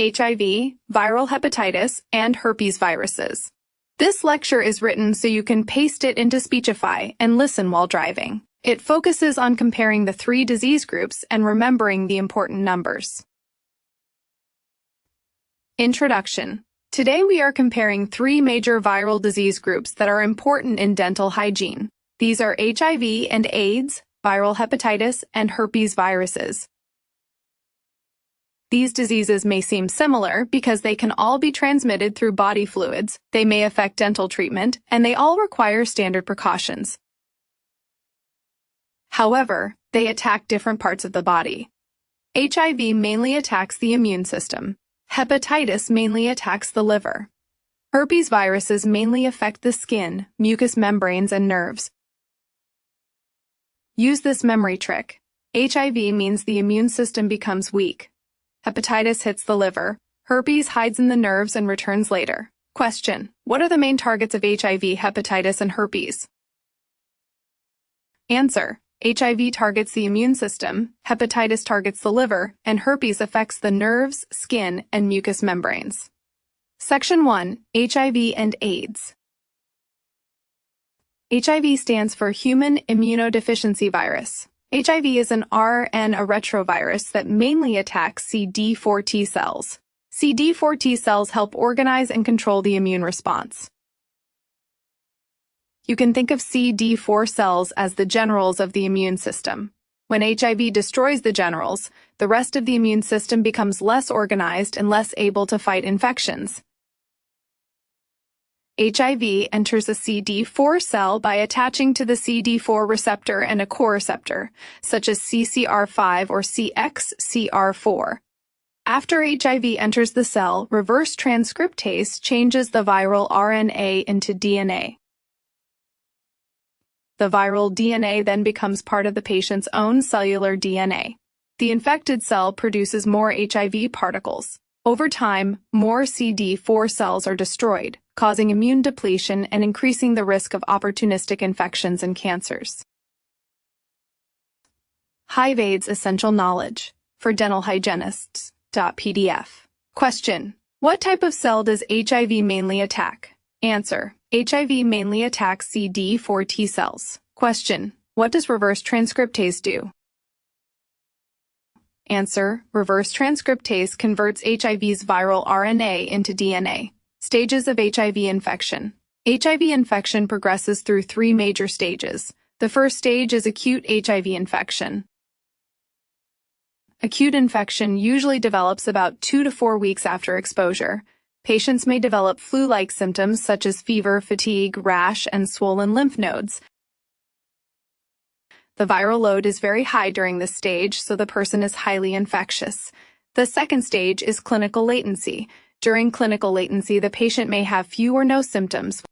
HIV, viral hepatitis, and herpes viruses. This lecture is written so you can paste it into Speechify and listen while driving. It focuses on comparing the three disease groups and remembering the important numbers. Introduction. Today we are comparing three major viral disease groups that are important in dental hygiene. These are HIV and AIDS, viral hepatitis, and herpes viruses. These diseases may seem similar because they can all be transmitted through body fluids, they may affect dental treatment, and they all require standard precautions. However, they attack different parts of the body. HIV mainly attacks the immune system. Hepatitis mainly attacks the liver. Herpes viruses mainly affect the skin, mucous membranes, and nerves. Use this memory trick. HIV means the immune system becomes weak. Hepatitis hits the liver. Herpes hides in the nerves and returns later. Question: what are the main targets of HIV, hepatitis, and herpes? Answer: HIV targets the immune system, hepatitis targets the liver, and herpes affects the nerves, skin, and mucous membranes. Section 1. HIV and AIDS. HIV stands for Human Immunodeficiency Virus. HIV is an RNA retrovirus that mainly attacks CD4 T cells. CD4 T cells help organize and control the immune response. You can think of CD4 cells as the generals of the immune system. When HIV destroys the generals, the rest of the immune system becomes less organized and less able to fight infections. HIV enters a CD4 cell by attaching to the CD4 receptor and a coreceptor, such as CCR5 or CXCR4. After HIV enters the cell, reverse transcriptase changes the viral RNA into DNA. The viral DNA then becomes part of the patient's own cellular DNA. The infected cell produces more HIV particles. Over time, more CD4 cells are destroyed, causing immune depletion and increasing the risk of opportunistic infections and cancers. HIV/AIDS Essential Knowledge for Dental Hygienists. PDF. Question: what type of cell does HIV mainly attack? Answer: HIV mainly attacks CD4 T cells. Question: what does reverse transcriptase do? Answer: reverse transcriptase converts HIV's viral RNA into DNA. Stages of HIV infection. HIV infection progresses through three major stages. The first stage is acute HIV infection. Acute infection usually develops about 2 to 4 weeks after exposure. Patients may develop flu-like symptoms such as fever, fatigue, rash, and swollen lymph nodes. The viral load is very high during this stage, so the person is highly infectious. The second stage is clinical latency. During clinical latency, the patient may have few or no symptoms.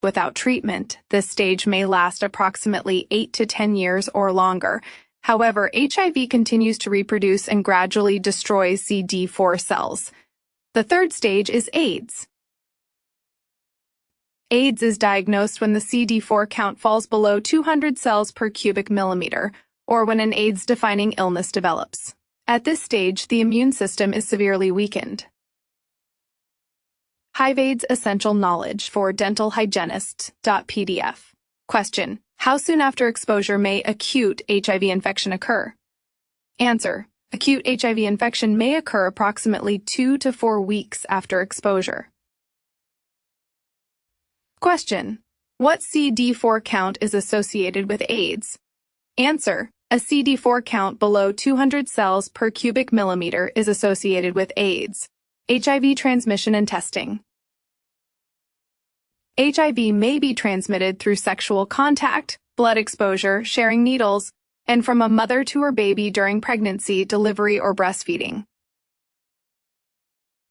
Without treatment, this stage may last approximately 8 to 10 years or longer. However, HIV continues to reproduce and gradually destroy CD4 cells. The third stage is AIDS. AIDS is diagnosed when the CD4 count falls below 200 cells per cubic millimeter, or when an AIDS-defining illness develops. At this stage, the immune system is severely weakened. HIV/AIDS Essential Knowledge for Dental Hygienists. PDF. Question: how soon after exposure may acute HIV infection occur? Answer: acute HIV infection may occur approximately 2 to 4 weeks after exposure. Question: what CD4 count is associated with AIDS? Answer: a CD4 count below 200 cells per cubic millimeter is associated with AIDS. HIV transmission and testing. HIV may be transmitted through sexual contact, blood exposure, sharing needles, and from a mother to her baby during pregnancy, delivery, or breastfeeding.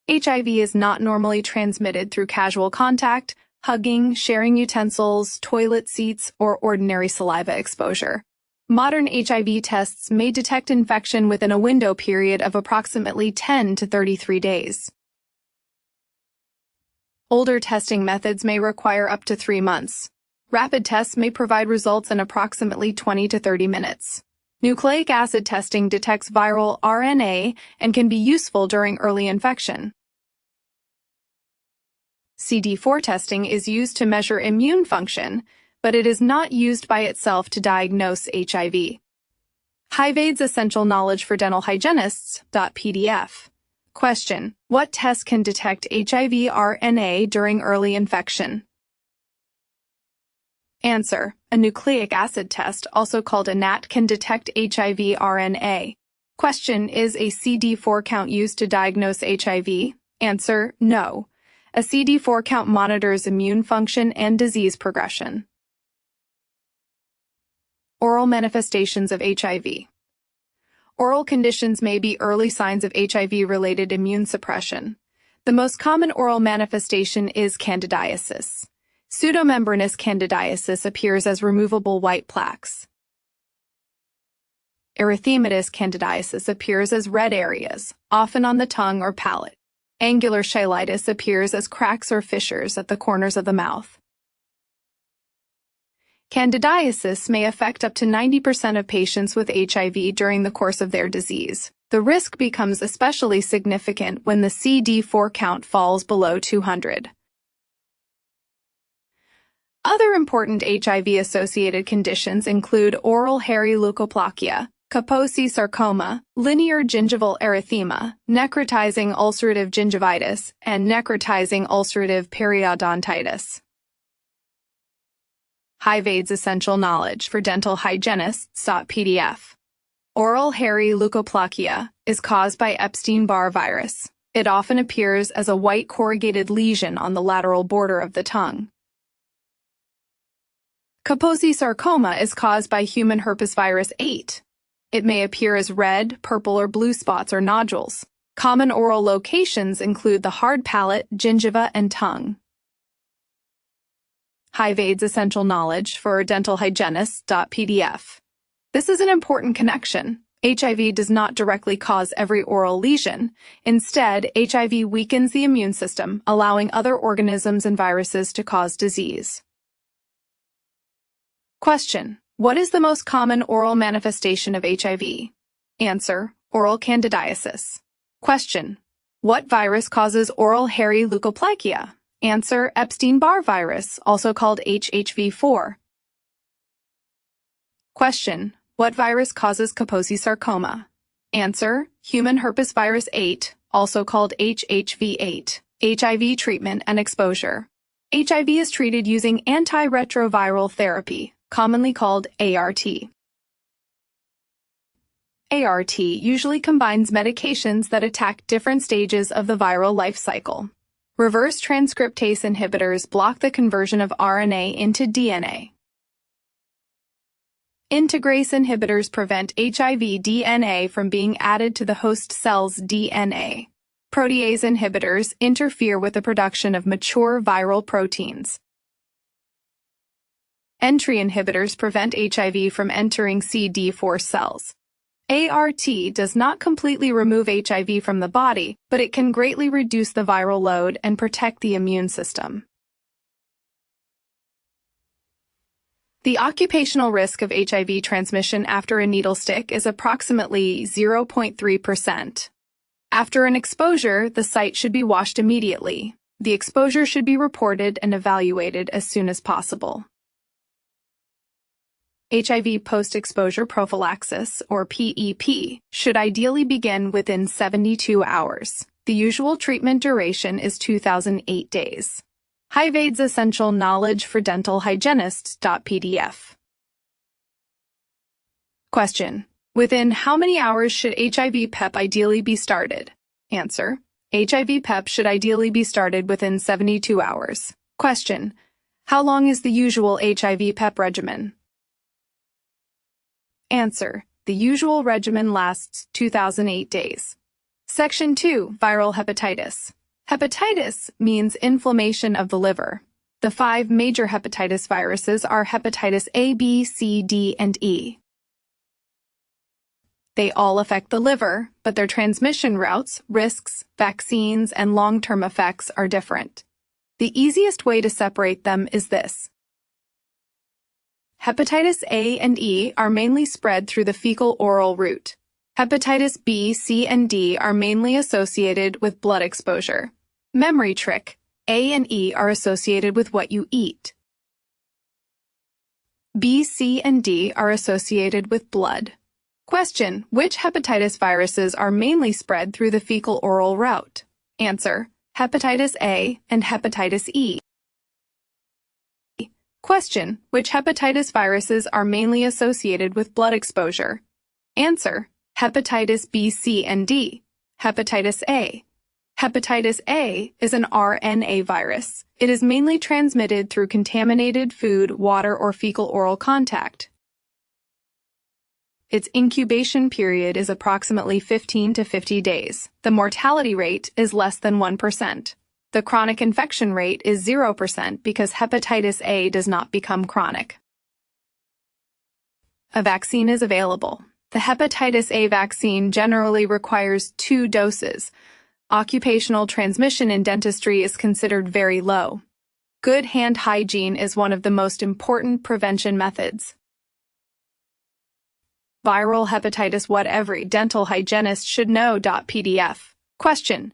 HIV is not normally transmitted through casual contact, hugging, sharing utensils, toilet seats, or ordinary saliva exposure. Modern HIV tests may detect infection within a window period of approximately 10 to 33 days. Older testing methods may require up to 3 months. Rapid tests may provide results in approximately 20 to 30 minutes. Nucleic acid testing detects viral RNA and can be useful during early infection. CD4 testing is used to measure immune function, but it is not used by itself to diagnose HIV. HIVAID's Essential Knowledge for Dental Hygienists.pdf. Question: what test can detect HIV RNA during early infection? Answer: a nucleic acid test, also called a NAT, can detect HIV RNA. Question: is a CD4 count used to diagnose HIV? Answer: no. A CD4 count monitors immune function and disease progression. Oral manifestations of HIV. Oral conditions may be early signs of HIV-related immune suppression. The most common oral manifestation is candidiasis. Pseudomembranous candidiasis appears as removable white plaques. Erythematous candidiasis appears as red areas, often on the tongue or palate. Angular cheilitis appears as cracks or fissures at the corners of the mouth. Candidiasis may affect up to 90% of patients with HIV during the course of their disease. The risk becomes especially significant when the CD4 count falls below 200. Other important HIV-associated conditions include oral hairy leukoplakia, Kaposi sarcoma, linear gingival erythema, necrotizing ulcerative gingivitis, and necrotizing ulcerative periodontitis. HIVAID's Essential Knowledge for Dental Hygienists.pdf. Oral hairy leukoplakia is caused by Epstein-Barr virus. It often appears as a white corrugated lesion on the lateral border of the tongue. Kaposi sarcoma is caused by human herpesvirus 8. It may appear as red, purple, or blue spots or nodules. Common oral locations include the hard palate, gingiva, and tongue. HIVAID's Essential Knowledge for Dental Hygienists.pdf. This is an important connection. HIV does not directly cause every oral lesion. Instead, HIV weakens the immune system, allowing other organisms and viruses to cause disease. Question: what is the most common oral manifestation of HIV? Answer: oral candidiasis. Question: what virus causes oral hairy leukoplakia? Answer: Epstein-Barr virus, also called HHV4. Question: what virus causes Kaposi sarcoma? Answer: human herpesvirus 8, also called HHV8. HIV treatment and exposure. HIV is treated using antiretroviral therapy, commonly called ART. ART usually combines medications that attack different stages of the viral life cycle. Reverse transcriptase inhibitors block the conversion of RNA into DNA. Integrase inhibitors prevent HIV DNA from being added to the host cell's DNA. Protease inhibitors interfere with the production of mature viral proteins. Entry inhibitors prevent HIV from entering CD4 cells. ART does not completely remove HIV from the body, but it can greatly reduce the viral load and protect the immune system. The occupational risk of HIV transmission after a needle stick is approximately 0.3%. After an exposure, the site should be washed immediately. The exposure should be reported and evaluated as soon as possible. HIV post-exposure prophylaxis, or PEP, should ideally begin within 72 hours. The usual treatment duration is 2008 days. HIVAID's Essential Knowledge for Dental Hygienists.pdf. Question: within how many hours should HIV PEP ideally be started? Answer: HIV PEP should ideally be started within 72 hours. Question: how long is the usual HIV PEP regimen? Answer: the usual regimen lasts 2008 days. Section 2. Viral hepatitis. Hepatitis means inflammation of the liver. The 5 major hepatitis viruses are hepatitis A, B, C, D, and E. They all affect the liver, but their transmission routes, risks, vaccines, and long-term effects are different. The easiest way to separate them is this. Hepatitis A and E are mainly spread through the fecal-oral route. Hepatitis B, C, and D are mainly associated with blood exposure. Memory trick: A and E are associated with what you eat. B, C, and D are associated with blood. Question: which hepatitis viruses are mainly spread through the fecal-oral route? Answer: hepatitis A and hepatitis E. Question: which hepatitis viruses are mainly associated with blood exposure? Answer: hepatitis B, C, and D. Hepatitis A. Hepatitis A is an RNA virus. It is mainly transmitted through contaminated food, water, or fecal-oral contact. Its incubation period is approximately 15 to 50 days. The mortality rate is less than 1%. The chronic infection rate is 0% because hepatitis A does not become chronic. A vaccine is available. The hepatitis A vaccine generally requires 2 doses. Occupational transmission in dentistry is considered very low. Good hand hygiene is one of the most important prevention methods. Viral hepatitis: what every dental hygienist should know. PDF. Question: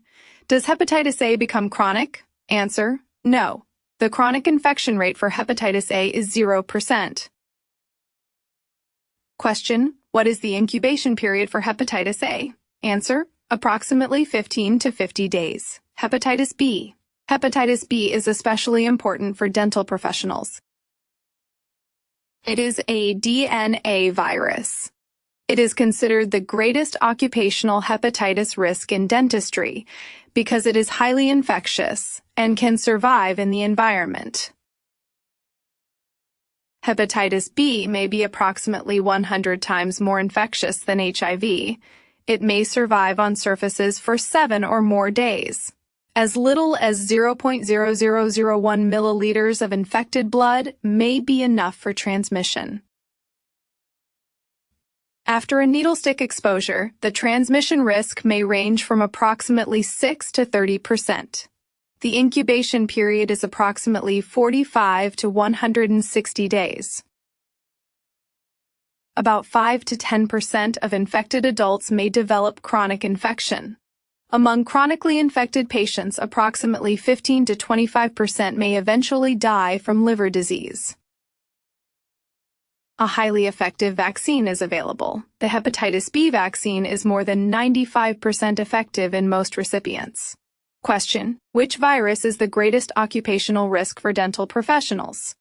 does hepatitis A become chronic? Answer: no. The chronic infection rate for hepatitis A is 0%. Question: what is the incubation period for hepatitis A? Answer: approximately 15 to 50 days. Hepatitis B. Hepatitis B is especially important for dental professionals. It is a DNA virus. It is considered the greatest occupational hepatitis risk in dentistry because it is highly infectious and can survive in the environment. Hepatitis B may be approximately 100 times more infectious than HIV. It may survive on surfaces for 7 or more days. As little as 0.0001 milliliters of infected blood may be enough for transmission. After a needle stick exposure, the transmission risk may range from approximately 6 to 30%. The incubation period is approximately 45 to 160 days. About 5 to 10% of infected adults may develop chronic infection. Among chronically infected patients, approximately 15 to 25% may eventually die from liver disease. A highly effective vaccine is available. The hepatitis B vaccine is more than 95% effective in most recipients. Question: which virus is the greatest occupational risk for dental professionals?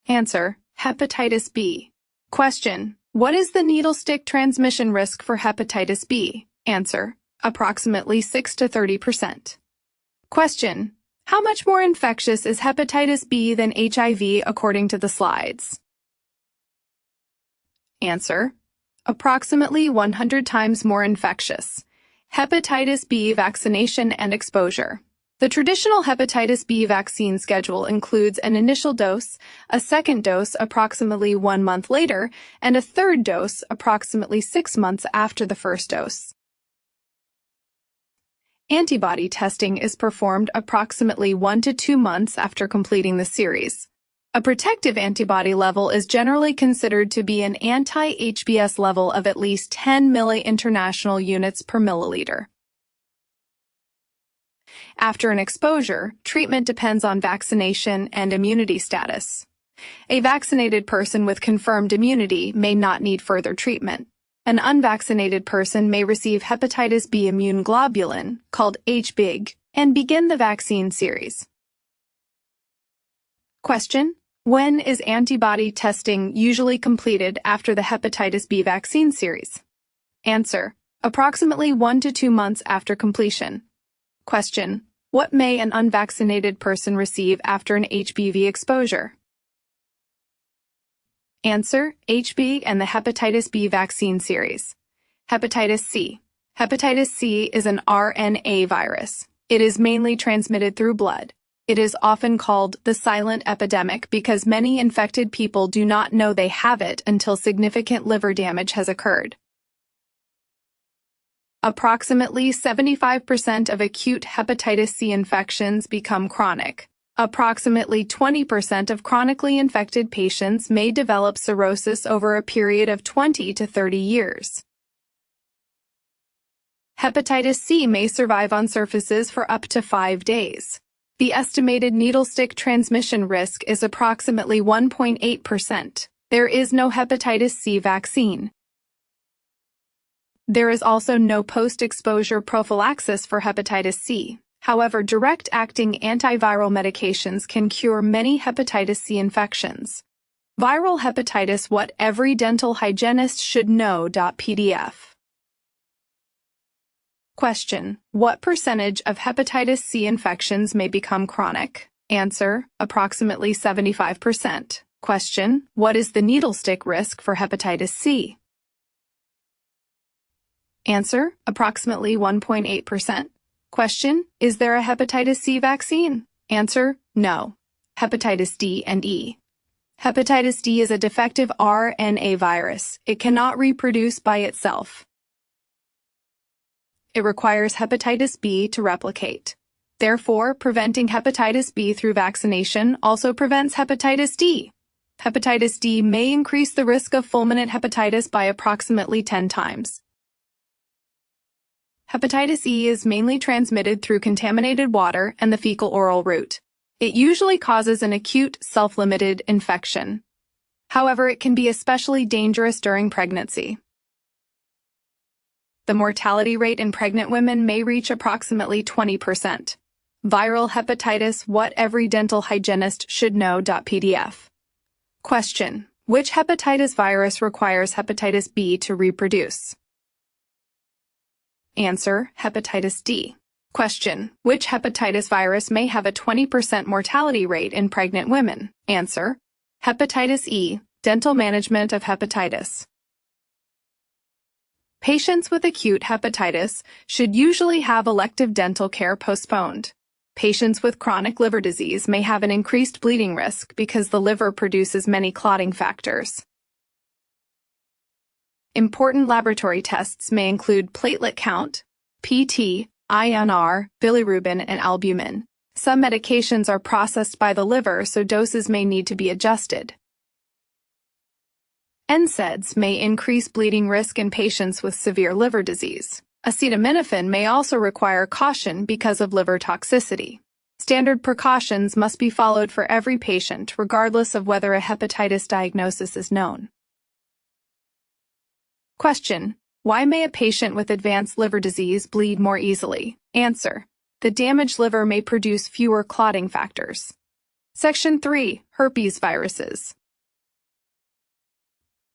Answer: hepatitis B. Question: what is the needle stick transmission risk for hepatitis B? Answer: approximately 6 to 30%. Question: how much more infectious is hepatitis B than HIV according to the slides? Answer: approximately 100 times more infectious. Hepatitis B vaccination and exposure. The traditional hepatitis B vaccine schedule includes an initial dose, a second dose approximately 1 month later, and a third dose approximately 6 months after the first dose. Antibody testing is performed approximately 1 to 2 months after completing the series. A protective antibody level is generally considered to be an anti-HBs level of at least 10 milli-international units per milliliter. After an exposure, treatment depends on vaccination and immunity status. A vaccinated person with confirmed immunity may not need further treatment. An unvaccinated person may receive hepatitis B immune globulin, called HBIG, and begin the vaccine series. Question: when is antibody testing usually completed after the hepatitis B vaccine series? Answer: approximately 1 to 2 months after completion. Question: what may an unvaccinated person receive after an HBV exposure? Answer: HB and the hepatitis B vaccine series. Hepatitis C. Hepatitis C is an RNA virus. It is mainly transmitted through blood. It is often called the silent epidemic because many infected people do not know they have it until significant liver damage has occurred. Approximately 75% of acute hepatitis C infections become chronic. Approximately 20% of chronically infected patients may develop cirrhosis over a period of 20 to 30 years. Hepatitis C may survive on surfaces for up to 5 days. The estimated needle stick transmission risk is approximately 1.8%. There is no hepatitis C vaccine. There is also no post-exposure prophylaxis for hepatitis C. However, direct-acting antiviral medications can cure many hepatitis C infections. Viral hepatitis: what every dental hygienist should know. PDF. Question: what percentage of hepatitis C infections may become chronic? Answer: approximately 75%. Question: what is the needle stick risk for hepatitis C? Answer: approximately 1.8%. Question: is there a hepatitis C vaccine? Answer: no. Hepatitis D and E. Hepatitis D is a defective RNA virus. It cannot reproduce by itself. It requires hepatitis B to replicate. Therefore, preventing hepatitis B through vaccination also prevents hepatitis D. Hepatitis D may increase the risk of fulminant hepatitis by approximately 10 times. Hepatitis E is mainly transmitted through contaminated water and the fecal-oral route. It usually causes an acute, self-limited infection. However, it can be especially dangerous during pregnancy. The mortality rate in pregnant women may reach approximately 20%. Viral hepatitis: what every dental hygienist should know. PDF. Question: which hepatitis virus requires hepatitis B to reproduce? Answer: hepatitis D. Question: which hepatitis virus may have a 20% mortality rate in pregnant women? Answer: hepatitis E. Dental management of hepatitis. Patients with acute hepatitis should usually have elective dental care postponed. Patients with chronic liver disease may have an increased bleeding risk because the liver produces many clotting factors. Important laboratory tests may include platelet count, PT, INR, bilirubin, and albumin. Some medications are processed by the liver, so doses may need to be adjusted. NSAIDs may increase bleeding risk in patients with severe liver disease. Acetaminophen may also require caution because of liver toxicity. Standard precautions must be followed for every patient, regardless of whether a hepatitis diagnosis is known. Question: why may a patient with advanced liver disease bleed more easily? Answer: the damaged liver may produce fewer clotting factors. Section 3. Herpes viruses.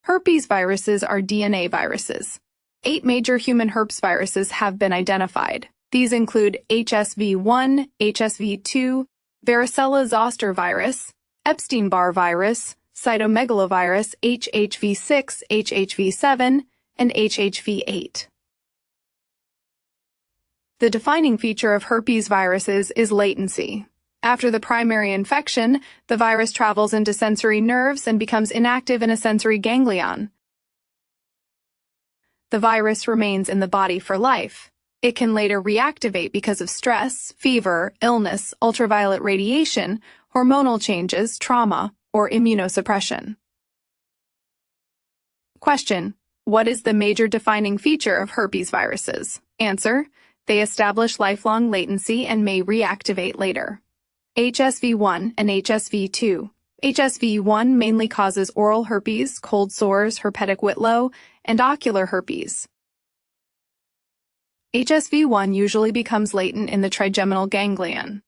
Herpes viruses are DNA viruses. 8 major human herpes viruses have been identified. These include HSV1, HSV2, varicella zoster virus, Epstein-Barr virus, cytomegalovirus, HHV6, HHV7, and HHV8. The defining feature of herpes viruses is latency. After the primary infection, the virus travels into sensory nerves and becomes inactive in a sensory ganglion. The virus remains in the body for life. It can later reactivate because of stress, fever, illness, ultraviolet radiation, hormonal changes, trauma, or immunosuppression. Question: what is the major defining feature of herpes viruses? Answer: they establish lifelong latency and may reactivate later. HSV1 and HSV2. HSV1 mainly causes oral herpes, cold sores, herpetic whitlow, and ocular herpes. HSV1 usually becomes latent in the trigeminal ganglion.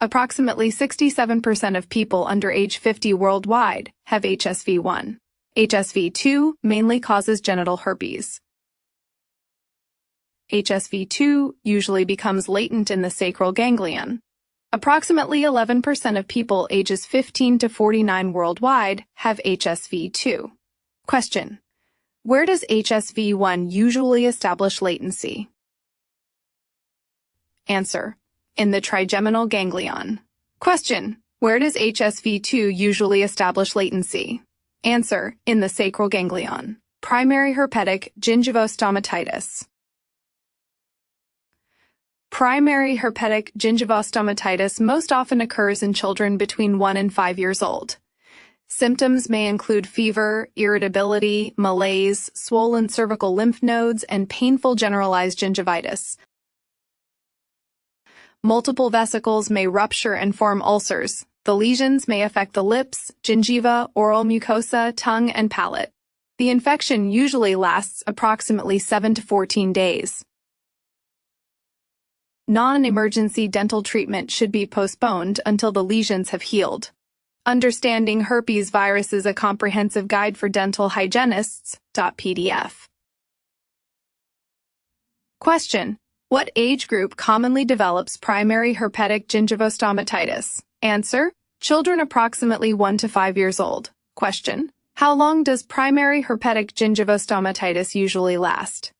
Approximately 67% of people under age 50 worldwide have HSV1. HSV2 mainly causes genital herpes. HSV2 usually becomes latent in the sacral ganglion. Approximately 11% of people ages 15 to 49 worldwide have HSV2. Question: where does HSV1 usually establish latency? Answer: in the trigeminal ganglion. Question: where does HSV2 usually establish latency? Answer: in the sacral ganglion. Primary herpetic gingivostomatitis. Primary herpetic gingivostomatitis most often occurs in children between 1 and 5 years old. Symptoms may include fever, irritability, malaise, swollen cervical lymph nodes, and painful generalized gingivitis. Multiple vesicles may rupture and form ulcers. The lesions may affect the lips, gingiva, oral mucosa, tongue, and palate. The infection usually lasts approximately 7 to 14 days. Non-emergency dental treatment should be postponed until the lesions have healed. Understanding Herpes Virus is a comprehensive guide for dental hygienists. PDF. Question: what age group commonly develops primary herpetic gingivostomatitis? Answer: children approximately 1 to 5 years old. Question: how long does primary herpetic gingivostomatitis usually last?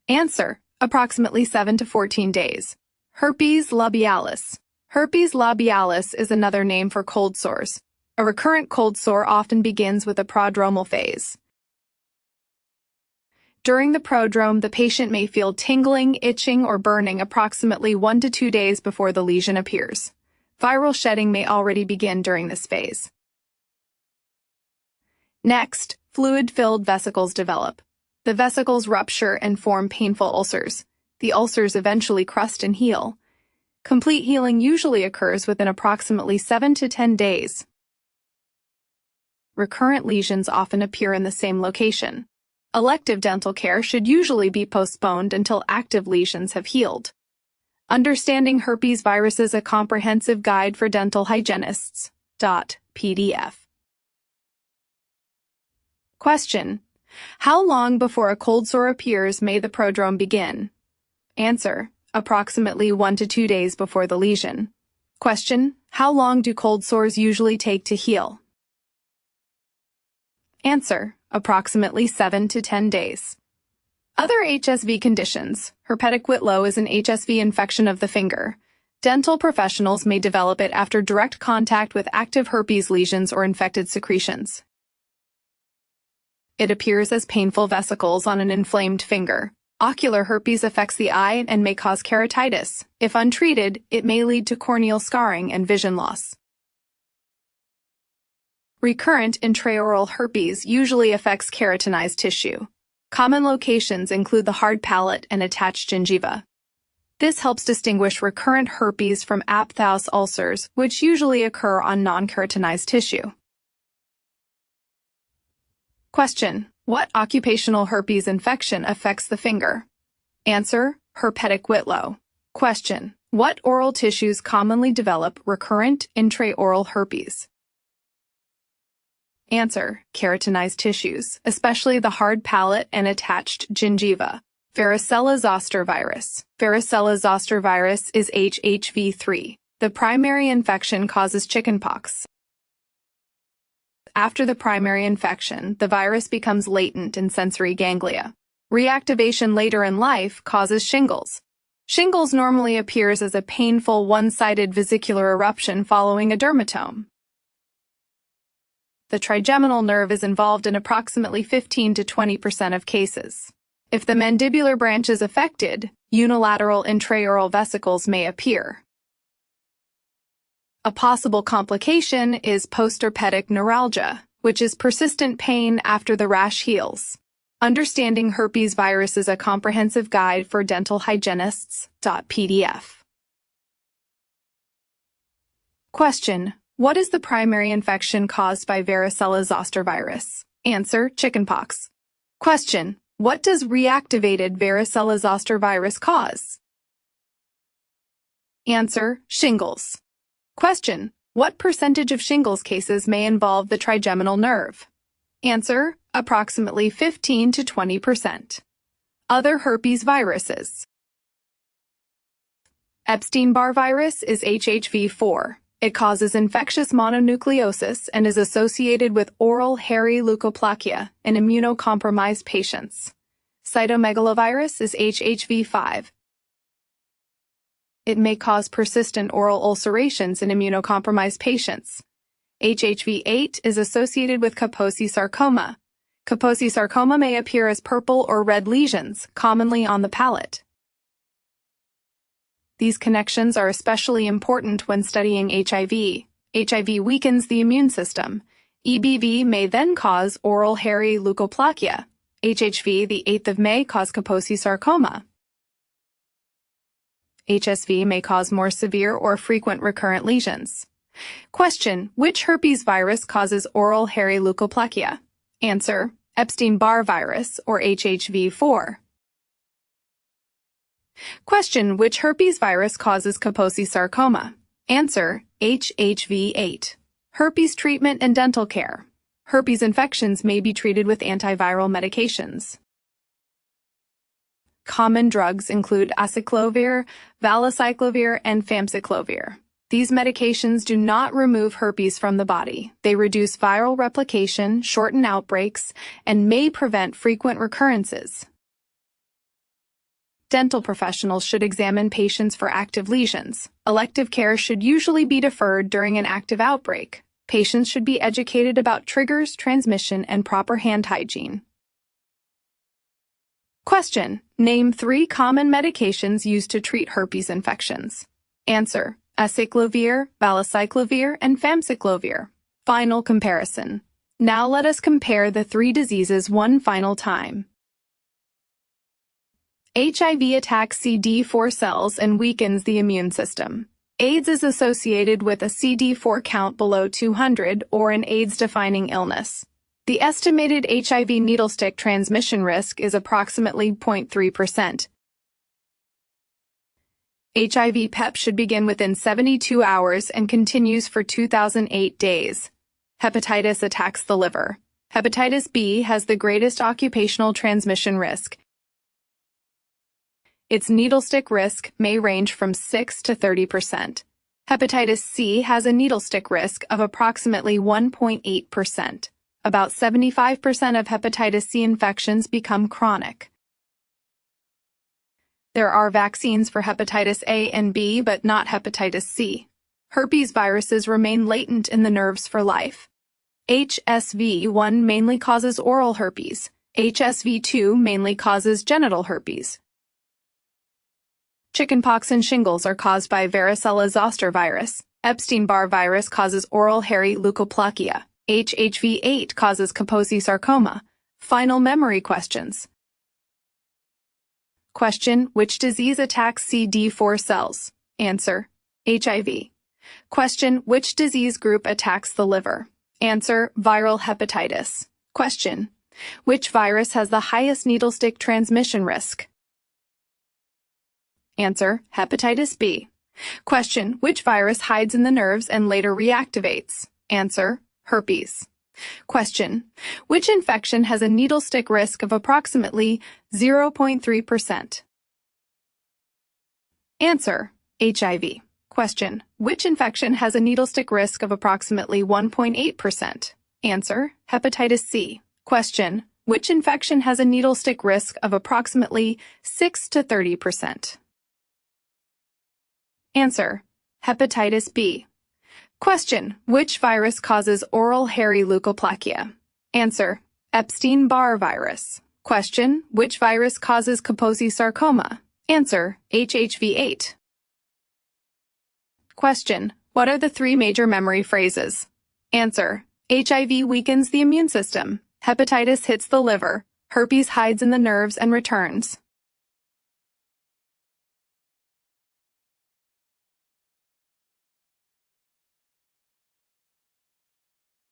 Answer: approximately 7 to 14 days. Herpes labialis. Herpes labialis is another name for cold sores. A recurrent cold sore often begins with a prodromal phase. During the prodrome, the patient may feel tingling, itching, or burning approximately 1 to 2 days before the lesion appears. Viral shedding may already begin during this phase. Next, fluid-filled vesicles develop. The vesicles rupture and form painful ulcers. The ulcers eventually crust and heal. Complete healing usually occurs within approximately 7 to 10 days. Recurrent lesions often appear in the same location. Elective dental care should usually be postponed until active lesions have healed. Understanding Herpes Virus is a comprehensive guide for dental hygienists. PDF. Question: how long before a cold sore appears may the prodrome begin? Answer: approximately 1 to 2 days before the lesion. Question: how long do cold sores usually take to heal? Answer: approximately 7 to 10 days. Other HSV conditions. Herpetic whitlow is an HSV infection of the finger. Dental professionals may develop it after direct contact with active herpes lesions or infected secretions. It appears as painful vesicles on an inflamed finger. Ocular herpes affects the eye and may cause keratitis. If untreated, it may lead to corneal scarring and vision loss. Recurrent intraoral herpes usually affects keratinized tissue. Common locations include the hard palate and attached gingiva. This helps distinguish recurrent herpes from aphthous ulcers, which usually occur on non-keratinized tissue. Question: what occupational herpes infection affects the finger? Answer: herpetic whitlow. Question: what oral tissues commonly develop recurrent intraoral herpes? Answer: keratinized tissues, especially the hard palate and attached gingiva. Varicella-Zoster virus. Varicella-Zoster virus is HHV3. The primary infection causes chickenpox. After the primary infection, the virus becomes latent in sensory ganglia. Reactivation later in life causes shingles. Shingles normally appears as a painful one-sided vesicular eruption following a dermatome. The trigeminal nerve is involved in approximately 15 to 20% of cases. If the mandibular branch is affected, unilateral intraoral vesicles may appear. A possible complication is postherpetic neuralgia, which is persistent pain after the rash heals. Understanding Herpes Virus is a comprehensive guide for dental hygienists. PDF. Question: what is the primary infection caused by Varicella-Zoster virus? Answer: chickenpox. Question: what does reactivated Varicella-Zoster virus cause? Answer: shingles. Question: what percentage of shingles cases may involve the trigeminal nerve? Answer: approximately 15 to 20%. Other herpes viruses. Epstein-Barr virus is HHV4. It causes infectious mononucleosis and is associated with oral hairy leukoplakia in immunocompromised patients. Cytomegalovirus is HHV5. It may cause persistent oral ulcerations in immunocompromised patients. HHV8 is associated with Kaposi sarcoma. Kaposi sarcoma may appear as purple or red lesions, commonly on the palate. These connections are especially important when studying HIV. HIV weakens the immune system. EBV may then cause oral hairy leukoplakia. HHV, the 8th of May, cause Kaposi sarcoma. HSV may cause more severe or frequent recurrent lesions. Question: which herpes virus causes oral hairy leukoplakia? Answer: Epstein-Barr virus, or HHV4. Question: which herpes virus causes Kaposi sarcoma? Answer: HHV8. Herpes treatment and dental care. Herpes infections may be treated with antiviral medications. Common drugs include acyclovir, valacyclovir, and famciclovir. These medications do not remove herpes from the body. They reduce viral replication, shorten outbreaks, and may prevent frequent recurrences. Dental professionals should examine patients for active lesions. Elective care should usually be deferred during an active outbreak. Patients should be educated about triggers, transmission, and proper hand hygiene. Question: name 3 common medications used to treat herpes infections. Answer: acyclovir, valacyclovir, and famciclovir. Final comparison. Now let us compare the 3 diseases one final time. HIV attacks CD4 cells and weakens the immune system. AIDS is associated with a CD4 count below 200 or an AIDS-defining illness. The estimated HIV needle-stick transmission risk is approximately 0.3%. HIV PEP should begin within 72 hours and continues for 2008 days. Hepatitis attacks the liver. Hepatitis B has the greatest occupational transmission risk. Its needle-stick risk may range from 6 to 30%. Hepatitis C has a needle-stick risk of approximately 1.8%. About 75% of hepatitis C infections become chronic. There are vaccines for hepatitis A and B, but not hepatitis C. Herpes viruses remain latent in the nerves for life. HSV1 mainly causes oral herpes. HSV2 mainly causes genital herpes. Chickenpox and shingles are caused by varicella zoster virus. Epstein-Barr virus causes oral hairy leukoplakia. HHV8 causes Kaposi sarcoma. Final memory questions. Question: which disease attacks CD4 cells? Answer: HIV. Question: which disease group attacks the liver? Answer: viral hepatitis. Question: which virus has the highest needle-stick transmission risk? Answer: hepatitis B. Question: which virus hides in the nerves and later reactivates? Answer: herpes. Question: which infection has a needle-stick risk of approximately 0.3%? Answer: HIV. Question: which infection has a needle-stick risk of approximately 1.8%? Answer: hepatitis C. Question: which infection has a needle-stick risk of approximately 6 to 30%? Answer: hepatitis B. Question: which virus causes oral hairy leukoplakia? Answer: Epstein-Barr virus. Question: which virus causes Kaposi sarcoma? Answer: HHV8. Question: what are the 3 major memory phrases? Answer: HIV weakens the immune system. Hepatitis hits the liver. Herpes hides in the nerves and returns.